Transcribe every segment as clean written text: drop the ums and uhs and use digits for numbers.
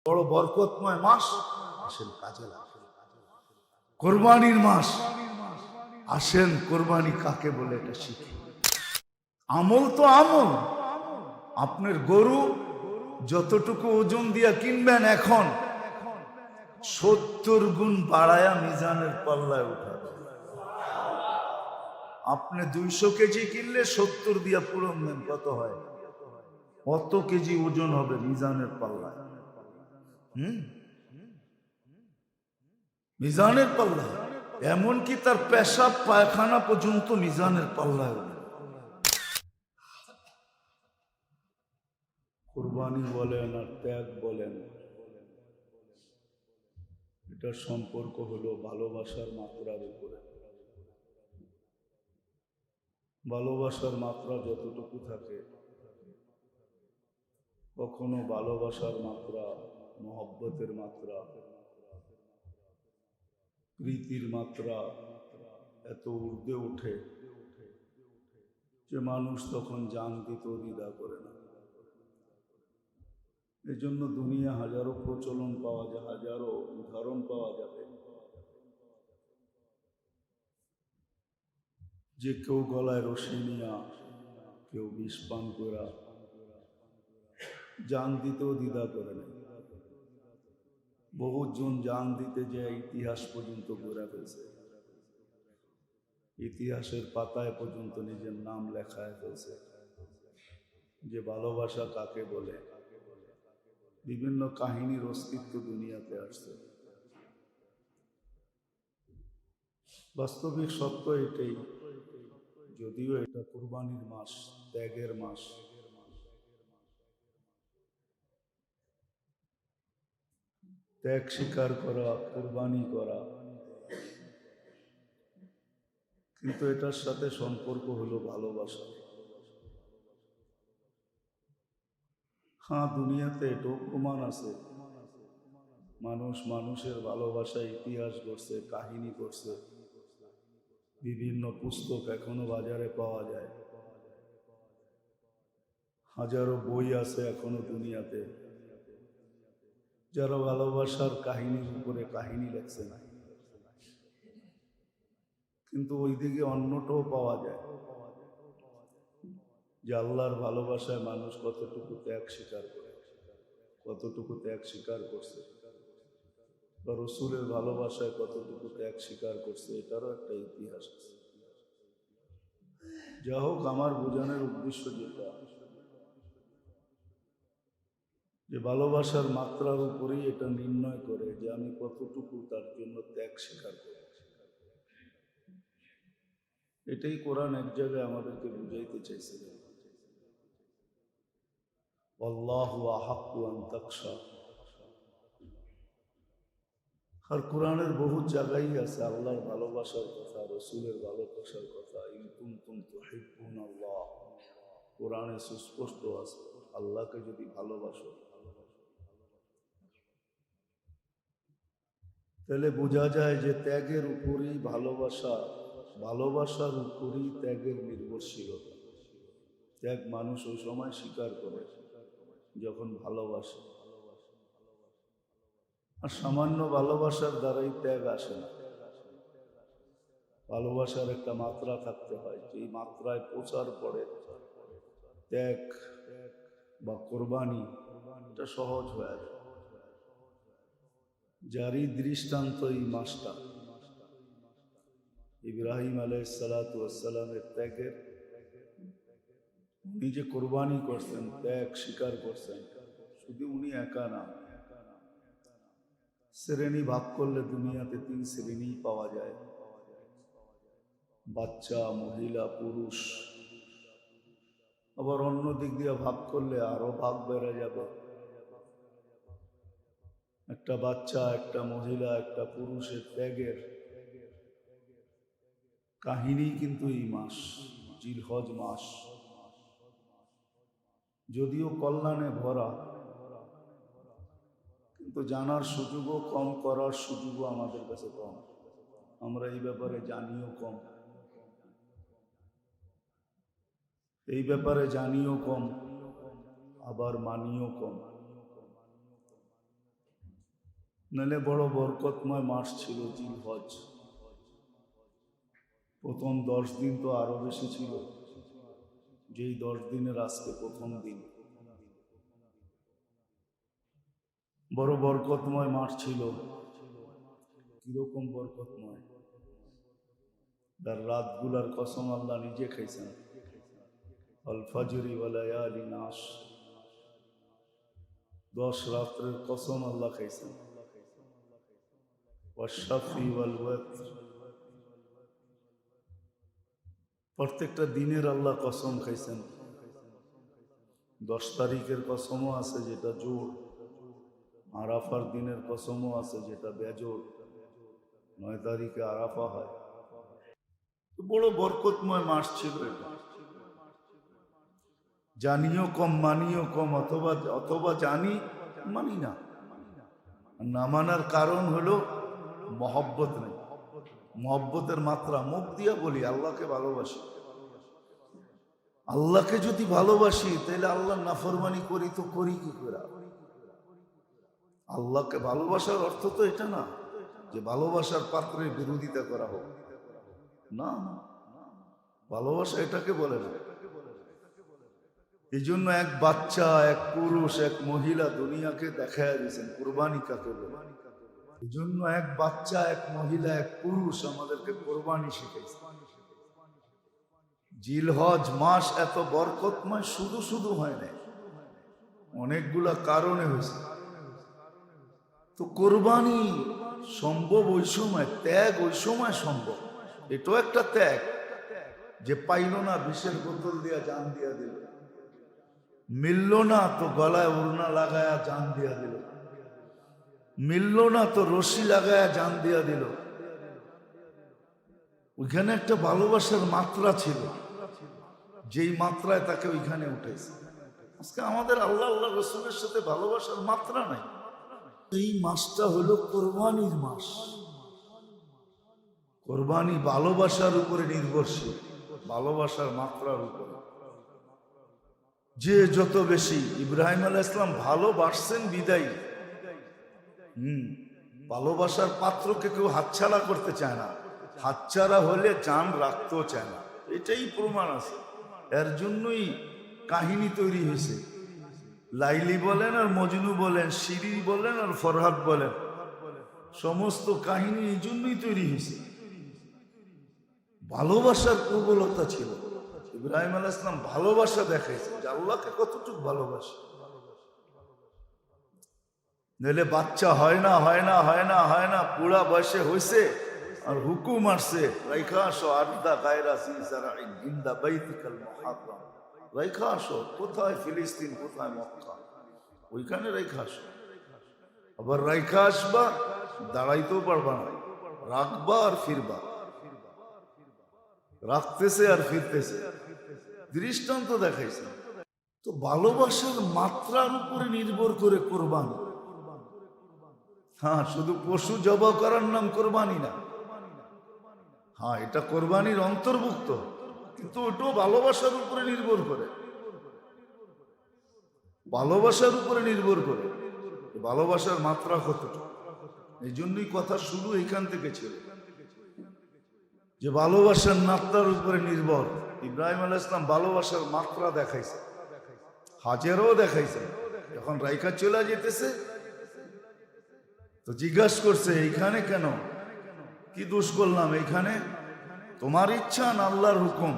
বড় বরকতময় মাস, আসেন কাজে লাগান। কোরবানির মাস, আসেন কোরবানি কাকে বলে এটা শিখি। আমল তো আমল, আপনার গরু যতটুকু ওজন দিয়া কিনবেন এখন 70 গুণ বাড়ায়া মিজানের পাল্লায় উঠাবে। আপনি 200 কেজি কিনলে 70 দিয়া পূরণ দেন, কত হয়? কত কেজি ওজন হবে মিজানের পাল্লায়? মিজানের পাল্লায়, এমনকি তার পেশাব পায়খানা পর্যন্ত মিজানের পাল্লায় উঠবে। কুরবানি বলেন আর ত্যাগ বলেন, এটার সম্পর্ক হলো ভালোবাসার মাত্রার উপরে। ভালোবাসার মাত্রা যতটুকু থাকে, কখনো ভালোবাসার মাত্রা, মহব্বতের মাত্রা, প্রীতির মাত্রা এত ঊর্ধ্বে ওঠে যে মানুষ তখন জান দিতেও দ্বিধা করে না। এজন্য দুনিয়া হাজারো প্রচলন পাওয়া যায়, হাজারো উদাহরণ পাওয়া যাবে যে কেউ গলায় রশি নিয়া, কেউ বিষ পান করা জান দিতেও দ্বিধা করে না। বহুজন জান দিতে যে ইতিহাস পর্যন্ত ঘুরে ফেলছে, ইতিহাসের পাতায় পর্যন্ত নিজের নাম লেখায় ফেলছে যে ভালোবাসা কাকে বলে। বিভিন্ন কাহিনীর অস্তিত্ব দুনিয়াতে আসছে। বাস্তবিক সত্য এটাই, যদিও এটা কুরবানির মাস, ত্যাগের মাস। ত্যাগ স্বীকার করা, কুরবানি করা, কিন্তু এটার সাথে সম্পর্ক হলো ভালোবাসা। হ্যাঁ, দুনিয়াতে এটাও প্রমাণ আছে, মানুষ মানুষের ভালোবাসা ইতিহাস করছে, কাহিনী করছে। বিভিন্ন পুস্তক এখনো বাজারে পাওয়া যায়, হাজারো বই আছে এখনো দুনিয়াতে যারা ভালোবাসার কাহিনীর উপরে কাহিনী লেখছে না। কিন্তু ওইদিকে অন্যটাও পাওয়া যায় যে আল্লাহর ভালোবাসায় মানুষ কতটুকু ত্যাগ স্বীকার করে, কতটুকু ত্যাগ স্বীকার করছে, বা রসুলের ভালোবাসায় কতটুকু ত্যাগ স্বীকার করছে, এটারও একটা ইতিহাস আছে। যা হোক, আমার বোঝানোর উদ্দেশ্য যেটা, যে ভালোবাসার মাত্রার উপরেই এটা নির্ণয় করে যে আমি কতটুকু তার জন্য ত্যাগ স্বীকার করি। এটাই কোরআন এক জায়গায় আমাদেরকে বুঝাইতে চাইছিলেন, আল্লাহু আহাক্কু আন তাকশা। আর কোরআনের বহু জায়গায় আছে আল্লাহর ভালোবাসার কথা, রসুলের ভালোবাসার কথা। ইন কুনতুম তুহিব্বুনাল্লাহ, কোরআনে সুস্পষ্ট আছে, আল্লাহকে যদি ভালোবাসো তাহলে বোঝা যায় যে ত্যাগের উপরই ভালোবাসা, ভালোবাসার উপরই ত্যাগের নির্ভরশীলতা। ত্যাগ মানুষ ওই সময় স্বীকার করে যখন ভালোবাসে, আর সামান্য ভালোবাসার দ্বারাই ত্যাগ আসে না। ভালোবাসার একটা মাত্রা থাকতে হয়, যেই মাত্রায় পৌঁছার পরে ত্যাগ বা কোরবানি এটা সহজ হয়ে যায়। যারই দৃষ্টান্ত এই মাসটা, ইব্রাহিম আলাইহিস সালাতু ওয়াস সালামের ত্যাগের। উনি যে কোরবানি করছেন, ত্যাগ স্বীকার করছেন, শুধু উনি একা না। শ্রেণী ভাগ করলে দুনিয়াতে 3 শ্রেণী পাওয়া যায়, বাচ্চা, মহিলা, পুরুষ। আবার অন্য দিক দিয়ে ভাগ করলে আরো ভাগ বেড়ে যাবে। একটা বাচ্চা, একটা মহিলা, একটা পুরুষের ত্যাগের কাহিনী কিন্তু এই মাস, জিলহজ মাস। যদিও কল্যাণে ভরা, কিন্তু জানার সুযোগও কম, করার সুযোগও আমাদের কাছে কম। আমরা এই ব্যাপারে জানিও কম, এই ব্যাপারে জানিও কম, আবার মানিও কম। নাহলে বড় বরকতময় মাস ছিল জিলহজ। প্রথম 10 দিন তো আরো বেশি ছিল, যেই 10 দিনের আজকে প্রথম দিন। বড় বরকতময় মাস ছিল। কিরকম বরকতময়! তার রাতগুলার কসম আল্লাহ নিজে খাইছেন। আল ফাজরি ওয়া লায়ালিন আশর, 10 রাত্রের কসম আল্লাহ খাইছেন। ওয়াশ-শাফি ওয়াল ওয়াতর, প্রত্যেকটা দিনের আল্লাহ কসম খাইছেন। 10 তারিখের কসমও আছে যেটা জোর, আরাফার দিনের কসমও আছে যেটা বেজোড়। 9 তারিখে আরাফা হয়। বড় বরকতময় মাস ছিল এটা। জানিও কম মানিও কম, অথবা জানি মানি না। না মানার কারণ হলো মহব্বত নেই, মহব্বতের মাত্রা। মুখ দিয়া বলি আল্লাহকে ভালোবাসি। আল্লাহকে যদি ভালোবাসি তাহলে আল্লাহর নাফরমানি করি তো করি কি করে? আল্লাহকে ভালোবাসার অর্থ তো এটা না যে ভালোবাসার পাত্রের বিরোধিতা করা হোক। না, ভালোবাসা এটাকে বলে না। এই জন্য এক বাচ্চা, এক পুরুষ, এক মহিলা দুনিয়াকে দেখায় দিয়েছেন কুরবানি কাকে বলে। এই জন্য এক বাচ্চা, এক মহিলা, এক পুরুষ আমাদেরকে কোরবানি শিখাইছে। জিলহজ মাস এত বরকতময় শুধু শুধু হয় না, অনেকগুলা কারণে হয়েছে। তো কোরবানি সম্ভব ওই সময়, ত্যাগ ওই সময় সম্ভব। এটাও একটা ত্যাগ যে পাইল না, বিষের বোতল দিয়া জান দিয়া দিল। মিলল না তো গলায় ওড়না লাগায়া জান দিয়া দিল। মিলল না তো রশি লাগায়া জান দিয়া দিল। ওইখানে একটা ভালোবাসার মাত্রা ছিল, যেই মাত্রায় তাকে ওইখানে উঠেছে। আজকে আমাদের আল্লাহ আল্লাহ রসুলের সাথে ভালোবাসার মাত্রা নাই। এই মাসটা হলো কোরবানির মাস। কোরবানি ভালোবাসার উপরে নির্ভরশীল, ভালোবাসার মাত্রার উপরে। যে যত বেশি, ইব্রাহিম আলাইহিস সালাম ভালোবাসছেন বিদায়ী। ভালোবাসার পাত্রকে কেউ হাতছাড়া করতে চায় না, হাতছাড়া হলে জান রাখতেও চায় না। এটাই প্রমাণ আছে। এর জন্যই কাহিনী তৈরি হয়েছে। লাইলি বলেন আর মজনু বলেন, শিরি বলেন আর ফরহাদ বলেন, সমস্ত কাহিনী এই জন্যই তৈরি হয়েছে। ভালোবাসার প্রবলতা ছিল। ইব্রাহিম আলাইহিস সালাম ভালোবাসা দেখাইছে যে আল্লাহকে কতটুকু ভালোবাসে। নইলে বাচ্চা হয় না, হয় না, হয় না, হয় না, পুরা বয়সে হয়েছে আর হুকুম আসছে রাইখা আসো আরদা গায়রা সিজারাইন ইনদা বাইতিকাল মুহাররাম। রাইখা আসো, কোথায় ফিলিস্তিন, কোথায় মক্কা, ওইখানে রাইখা আসো। আবার রাইখা আসবা, দাঁড়াইতেও পারবা না, রাখবা আর ফিরবা। রাখতেছে আর ফিরতেছে, দৃষ্টান্ত দেখাইছে। তো ভালোবাসার মাত্রার উপরে নির্ভর করে কোরবানি। হ্যাঁ, শুধু পশু জবাই করার নাম কোরবানি না। হ্যাঁ, এটা কোরবানির অন্তর্ভুক্ত, কিন্তু ওটাও ভালোবাসার উপরে নির্ভর করে। ভালোবাসার উপরে নির্ভর করে ভালোবাসার মাত্রা কতটুকু। এই জন্যই কথা শুরু এখান থেকে ছিল যে ভালোবাসার মাত্রার উপরে নির্ভর। ইব্রাহিম আলাইহিস সালাম ভালোবাসার মাত্রা দেখাইছে, হাজেরও দেখাইছে। যখন রাইখা চলে যেতেছে তো জিজ্ঞাসা করছে এইখানে কেন, কি দোষ করলাম এইখানে? তোমার ইচ্ছা না আল্লাহর হুকুম?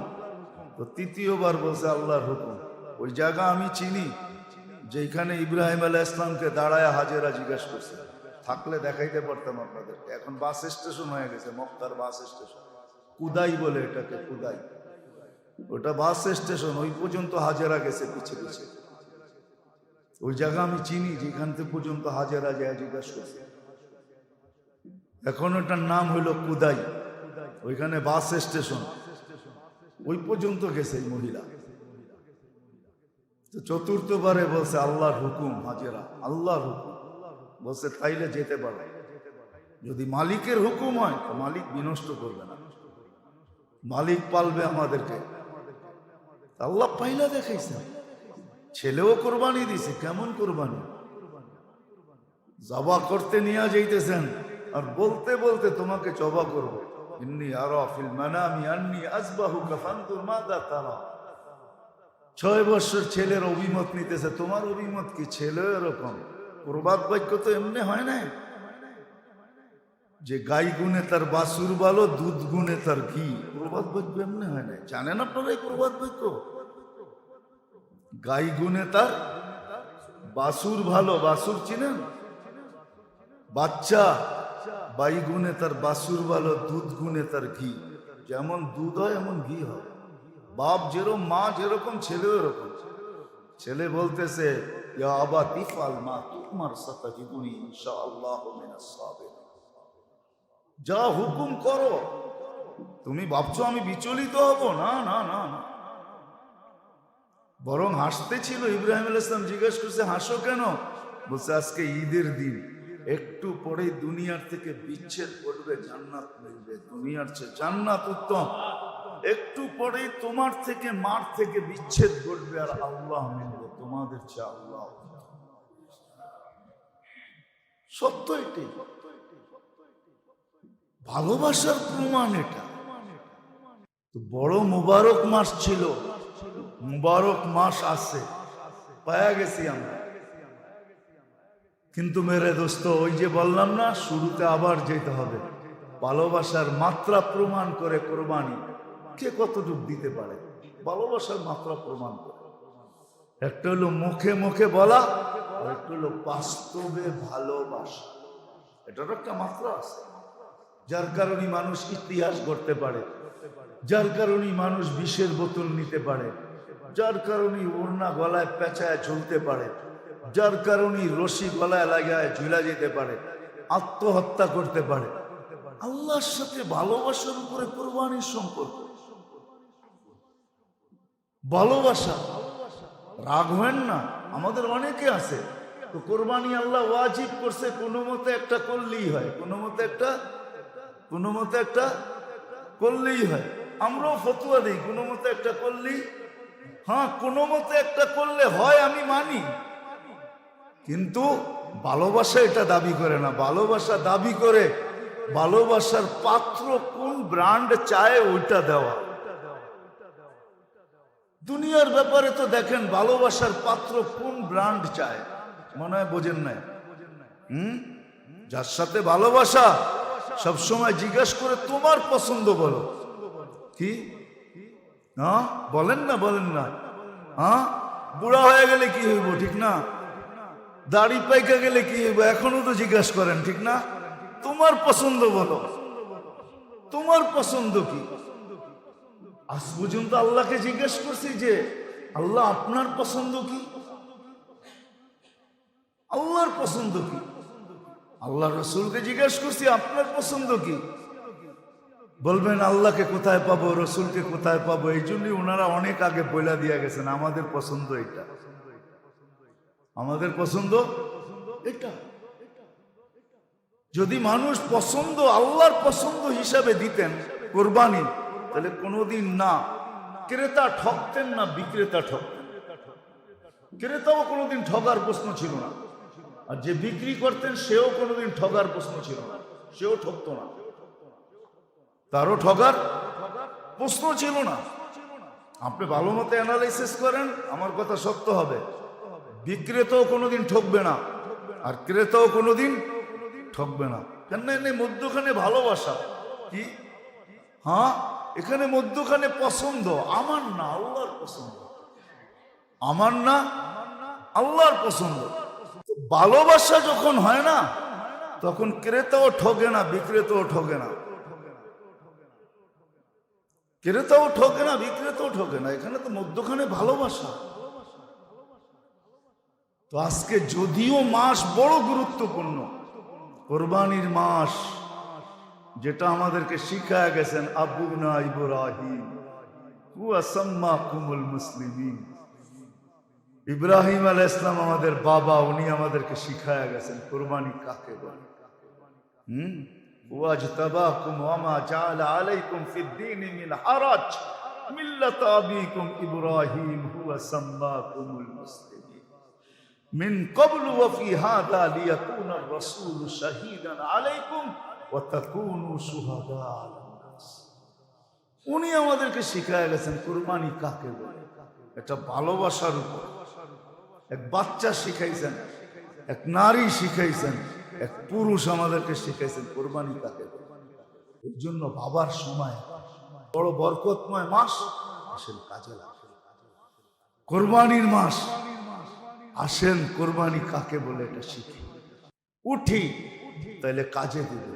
তো তৃতীয়বার বলছে আল্লাহর হুকুম। ওই জায়গা আমি চিনি যেখানে ইব্রাহিম আলাইহিস সালামকে দাঁড়ায় হাজেরা জিজ্ঞাসা করছে। থাকলে দেখাইতে পারতাম আপনাদেরকে। এখন বাস স্টেশন হয়ে গেছে, মক্কার বাস স্টেশন, কুদাই বলে এটাকে, কুদাই। ওটা বাস স্টেশন, ওই পর্যন্ত হাজেরা গেছে পিছে পিছে। ওই জায়গা আমি চিনি যেখান থেকে পর্যন্ত হাজেরা যায় জিজ্ঞাসা করছে। এখন ওটার নাম হলো কুদাই। ওইখানে বাস স্টেশন, ওই পর্যন্ত গেছে এই মহিলা। তো চতুর্থবারে বলছে আল্লাহর হুকুম। হাজেরা আল্লাহর হুকুম বলছে, তাইলে যেতে পারবে। যদি মালিকের হুকুম হয় তো মালিক বিনষ্ট করবে না, মালিক পালবে আমাদেরকে। আল্লাহ পাইলা দেখাইছে। ছেলেও কোরবানি দিছে। কেমন কোরবানি? জবা করতে নিয়ে যাইতেছেন আর বলতে বলতে তোমাকে জবা করবো, ইন্নী আরা ফিল মানামি আন্নী আযবাহুকা ফানজুর মাযা তারা। 6 বছর ছেলের অভিমত নিতেছে, তোমার অভিমত কি? ছেলে এরকম প্রবাদ বাক্য তো এমনি হয় না যে গাই গুনে তার বাছুর ভালো, দুধ গুনে তার ঘি। প্রবাদ বাক্য এমনি হয় না। জানেন আপনারা এই প্রবাদ বাক্য? গাই গুনে তার বাছুর ভালো, বাছুর চিনেন? বাচ্চা বাই গুনে তার বাছুর ভালো, দুধ গুনে তার ঘি। যেমন দুধ হয় এমন ঘি হয়। বাপ যেরকম, মা যেরকম, ছেলেও এরকম। ছেলে বলতেছে, ইয়া আবা তিফাল মা তুমার সাতাজিদুনি ইনশাআল্লাহু মিনাস সাবিরিন। যা হুকুম করো। তুমি ভাবছো আমি বিচলিত হব? না না না না। বরং হাসতে ছিল। ইব্রাহিম আলাইহিস সালাম জিজ্ঞেস করছে, হাসো কেন? বলছে, আজকে ঈদের দিন, একটু পরে দুনিয়ার থেকে বিচ্ছেদ ঘটবে, জান্নাত মিলবে। দুনিয়ার চেয়ে জান্নাত উত্তম। একটু পরে তোমার থেকে, মার থেকে বিচ্ছেদ ঘটবে আর আল্লাহ মিলবে। তোমাদের চেয়ে আল্লাহ। সত্য এটাই, ভালোবাসার প্রমাণ এটা। তো বড় মুবারক মাস ছিল, মুবারক মাস আছে, পায়া গেছি আমরা। কিন্তু মেরে দোস্ত, ওই যে বললাম না, শুরুতে আবার যেতে হবে। ভালোবাসার মাত্রা প্রমাণ করে কোরবানি। কে কতটুকু দিতে পারে ভালোবাসার মাত্রা প্রমাণ করে। একটা হলো মুখে মুখে বলা, আর একটা হলো বাস্তবে ভালোবাসা। এটার একটা মাত্রা আছে, যার কারণে মানুষ ইতিহাস গড়তে পারে, যার কারণে মানুষ বিষের বোতল নিতে পারে, যার কারণে ওড়না গলায় পেঁচায় ঝুলতে পারে, যার কারণে রশি গলায় লাগায় ঝুলা যেতে পারে, আত্মহত্যা করতে পারে। আল্লাহর সাথে ভালোবাসার উপরে কোরবানির সম্পর্ক। ভালোবাসা, রাগ হবেন না। আমাদের অনেকে আছে তো কোরবানি আল্লাহ ওয়াজিব করছে, কোনো মতে একটা করলেই হয়, কোনো মতে একটা করলেই হয়। আমরাও ফতুয়া দিই, কোনো মতে একটা করলেই, হ্যাঁ কোনো মতে একটা করলে হয়, আমি মানি। কিন্তু ভালোবাসা এটা দাবি করে না। ভালোবাসা দাবি করে ভালোবাসার পাত্র কোন ব্র্যান্ড চায় ওইটা দেওয়া। দুনিয়ার ব্যাপারে তো দেখেন, ভালোবাসার পাত্র কোন ব্র্যান্ড চায়, মনে হয় বোঝেন নাই। যার সাথে ভালোবাসা সবসময় জিজ্ঞাসা করে, তোমার পছন্দ বলো। কি হ্যাঁ বলেন না, বলেন না। হ্যাঁ, বুড়া হয়ে গেলে কি হইব, ঠিক না? দাড়ি পাইকা গেলে কি হইব, এখনো তো জিজ্ঞাসা করেন, ঠিক না? তোমার পছন্দ বলো, তোমার পছন্দ কি? আজ পর্যন্ত আল্লাহকে জিজ্ঞেস করছি যে, আল্লাহ আপনার পছন্দ কি? আল্লাহর পছন্দ কি? আল্লাহ রসুলকে জিজ্ঞেস করছি, আপনার পছন্দ কি? বলবেন আল্লাহকে কোথায় পাবো, রসুলকে কোথায় পাবো। এই জন্যই ওনারা অনেক আগে বইলা দিয়া গেছেন, আমাদের পছন্দ এটা, আমাদের পছন্দ এটা। যদি মানুষ পছন্দ আল্লাহর পছন্দ হিসাবে দিতেন কোরবানি, তাহলে কোনোদিন না ক্রেতা ঠকতেন, না বিক্রেতা ঠকতেন। ক্রেতাও কোনোদিন ঠগার প্রশ্ন ছিল না, আর যে বিক্রি করতেন সেও কোনোদিন ঠগার প্রশ্ন ছিল না, সেও ঠকতো না, তারও ঠগার প্রশ্ন ছিল না। আপনি ভালো মতো অ্যানালাইসিস করেন, আমার কথা সত্য হবে। বিক্রেতাও কোনোদিন ঠকবে না, আর ক্রেতাও কোনোদিন ঠকবে না। কেন? এনে মধ্যখানে ভালোবাসা কি, হ্যাঁ এখানে মধ্যখানে পছন্দ, আমার না আল্লাহর পছন্দ, আমার না আল্লাহর পছন্দ। ভালোবাসা যখন হয় না, তখন ক্রেতাও ঠকে না, বিক্রেতাও ঠকে না, ক্রেতাও ঠকে না, বিক্রেতাও ঠকে না। এখানে তো মধ্যখানে ভালোবাসা। তো আজকে যদিও মাস বড় গুরুত্বপূর্ণ, কোরবানির মাস, যেটা আমাদেরকে শিখায়া গেছেন আবুনা ইব্রাহিম হুয়া সাম্মাকুমুল মুসলিমিন। ইব্রাহিম আলাইহিস সালাম আমাদের বাবা, উনি আমাদেরকে শিখায়া গেছেন কোরবানি কাকে বলে। ওয়াজতাবাকুম ওয়ামা জাআলা আলাইকুম ফিদ-দীনি মিন হারাজ মিল্লাত আবিকুম ইব্রাহিম হুয়া সাম্মাকুমুল মুসলিমিন। মিন ক্বাবলু ওয়া ফি হাযা লিয়াকুনা আর-রাসূলু শাহীদান আলাইকুম ওয়া তাকুনু শুহাদা আলান নাস। উনি আমাদেরকে শিখায় গেছেন কুরবানি কাকে বলে। এটা ভালোবাসার উপর। এক বাচ্চা শিখাইছেন, এক নারী শিখাইছেন, এক পুরুষ আমাদেরকে শিখাইছেন কুরবানি কাকে বলে। এই জন্য বাবার সময় বড় বরকতময় মাস আসেন কাজে লাগে। কোরবানির মাস আসেন, কোরবানি কাকে বলে এটা শিখি। উঠি তাহলে কাজে দিবে,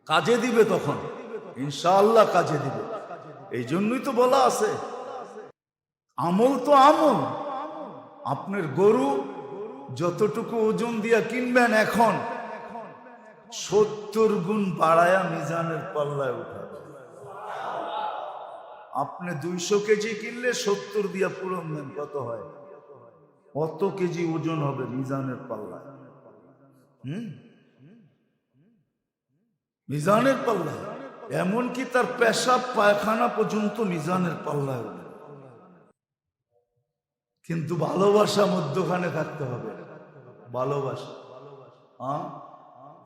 কাজে দিবে, তখন ইনশাআল্লাহ কাজে দিবে। এই জন্যই তো বলা আছে আমল তো আমল। আপনার গরু যতটুকু ওজন দিয়া কিনবেন এখন 70 গুণ বাড়ায়া মিজানের পাল্লায় উঠাবে। আপনি 200 কেজি কিনলে 70 দিয়া পূরণ দেন, কত হয়? কত কেজি ওজন হবে মিজানের পাল্লায়? মিজানের পাল্লায়, এমনকি তার পেশাব পায়খানা পর্যন্ত মিজানের পাল্লায় উঠে। কিন্তু ভালোবাসা মধ্যখানে থাকতে হবে। ভালোবাসা,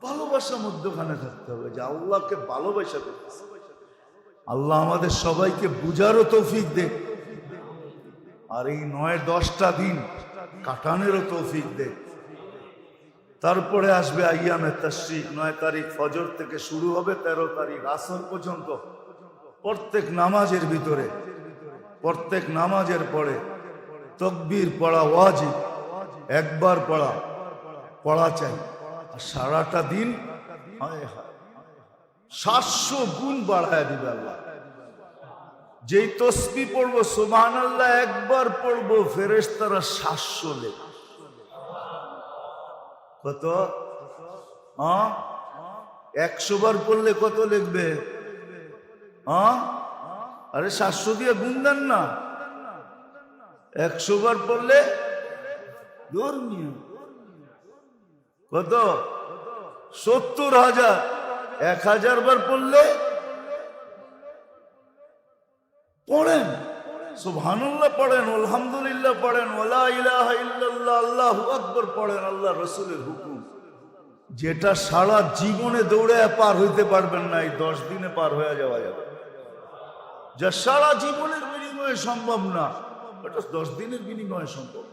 ভালোবাসা মধ্যখানে থাকতে হবে, যে আল্লাহকে ভালোবাসা করতেছে। আল্লাহ আমাদের সবাইকে বুঝারও তৌফিক দে, আর এই 9-10টা দিন কাটানোরও তৌফিক দে। তারপরে আসবে আইয়ামে তাশরিক। 9 তারিখ ফজর থেকে শুরু হবে, 13 তারিখ আসর পর্যন্ত। প্রত্যেক নামাজের ভিতরে, প্রত্যেক নামাজের পরে তাকবীর পড়া ওয়াজিব, একবার পড়া চাই। আর সারাটা দিন 700 গুণ বাড়ায় দিবে আল্লাহ। যেই তসবিহ পড়বো সুবহানাল্লাহ একবার পড়বো, ফেরেশতারা 700 লেখে। কত? 100 বার পড়লে কত লিখবে? আরে 700 দিয়ে গুণ দেন না। 100 বার পড়লে ধর্মীয় কত? 70,000। 1000 বার পড়লে পড়েন সুবহানাল্লাহ, পড়েন আলহামদুলিল্লাহ, পড়েন ওয়ালা ইলাহা ইল্লাল্লাহ, আল্লাহু আকবার পড়েন। আল্লাহ রাসূলের হুকুম, যেটা সারা জীবনে দৌড়ে পার হইতে পারবেন না, এই 10 দিনে পার হয়ে যাওয়া যাবে। যা সারা জীবনের বিনিময়ে সম্ভব না, এটা 10 দিনের বিনিময়ে সম্ভব।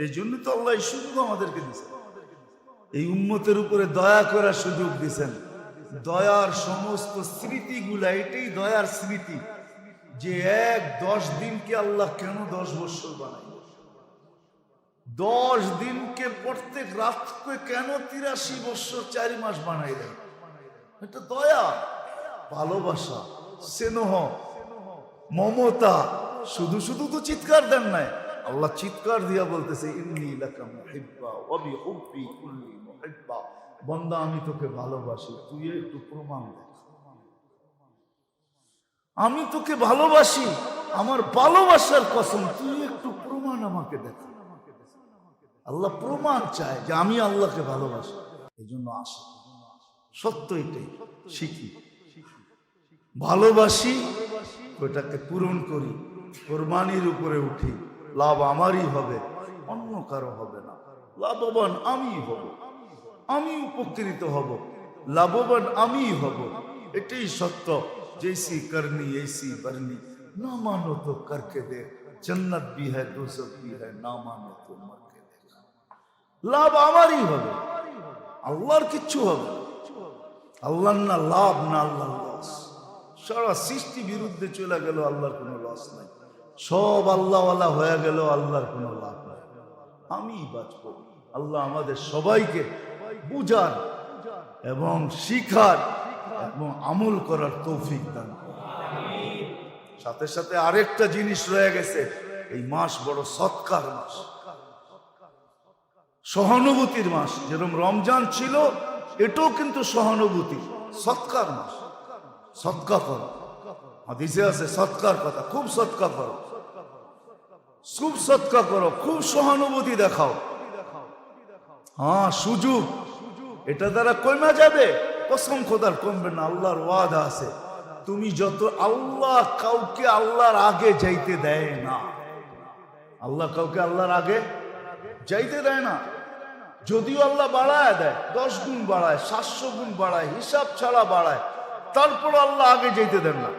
এই জন্য তো আল্লাহ এই সুযোগ আমাদেরকে দিয়েছেন, এই উম্মতের উপরে দয়া করার সুযোগ দিয়েছেন। দয়ার সমস্ত স্মৃতিগুলা, এটাই দয়ার স্মৃতি, যে 10 দিনকে আল্লাহ কেন 10 বছর বানাই? 10 দিনকে প্রত্যেক রাতকে কেন 83 বছর 4 মাস বানাই দেন? এটা দয়া, ভালোবাসা, স্নেহ, মমতা। শুধু শুধু তো চিৎকার দেন নাই, আল্লাহ চিৎকার দিয়া বলতেছে ইন্নী লাকা মুহিব্বা ওয়া বিহুব্বি কুল্লি মুহিব্বা। বান্দা আমি তোকে ভালোবাসি, তুই একটু প্রমাণ দে। আমি তোকে ভালোবাসি, আমার ভালোবাসার কসম, তুই একটু প্রমাণ আমাকে দেখা। আল্লাহ প্রমাণ চায় যে আমি আল্লাহকে ভালোবাসি। এই জন্য আসে, সত্য এটাই শিখি, ভালোবাসি, ওটাকে পূরণ করি, কোরবানির উপরে উঠি। লাভ আমারই হবে, অন্য কারো হবে না। লাভবান আমি হব, আমি উপকৃত হব, লাভবান আমি হব। এটাই সত্য। जैसी करनी ऐसी बरनी, ना मानो तो करके देख, जन्नत भी है दोज़ख भी है, ना मानो तो मर के देख। লাভ আমারই হবে, আল্লাহর কিচ্ছু হবে। আল্লাহর না লাভ না আল্লাহর লস। সারা সৃষ্টি বিরুদ্ধে চলে গেল, আল্লাহর কোনো লস নাই। সব আল্লাহওয়ালা হয়ে গেল, আল্লাহর কোনো লাভ নাই। আমি বাঁচব। আল্লাহ আমাদের সবাইকে বুঝার এবং শিখার এবং আমল করার তৌফিক দান। সাথে সাথে আরেকটা জিনিস রয়ে গেছে, এই মাস বড় সৎকার মাস, সহানুভূতির মাস। যেরকম রমজান ছিল, এটাও কিন্তু সহানুভূতি, সৎকার মাস। সৎকা করো, হাদিসে আছে সৎকার কথা, খুব সৎকা করো, খুব সৎকা করো, খুব সহানুভূতি দেখাও। হ্যাঁ, সুযোগ এটা দ্বারা কমে যাবে, কসম খোদার কমবে না। আল্লাহর ওয়াদা আছে, তুমি যত, আল্লাহ কাউকে আল্লাহর আগে যাইতে দেয় না। আল্লাহ কাউকে আল্লাহর আগে যাইতে দেয় না। যদিও আল্লাহ বাড়ায় দেয়, 10 গুণ বাড়ায়, 700 গুণ বাড়ায়, হিসাব ছাড়া বাড়ায়, তারপর আল্লাহ আগে যেতে দেন না।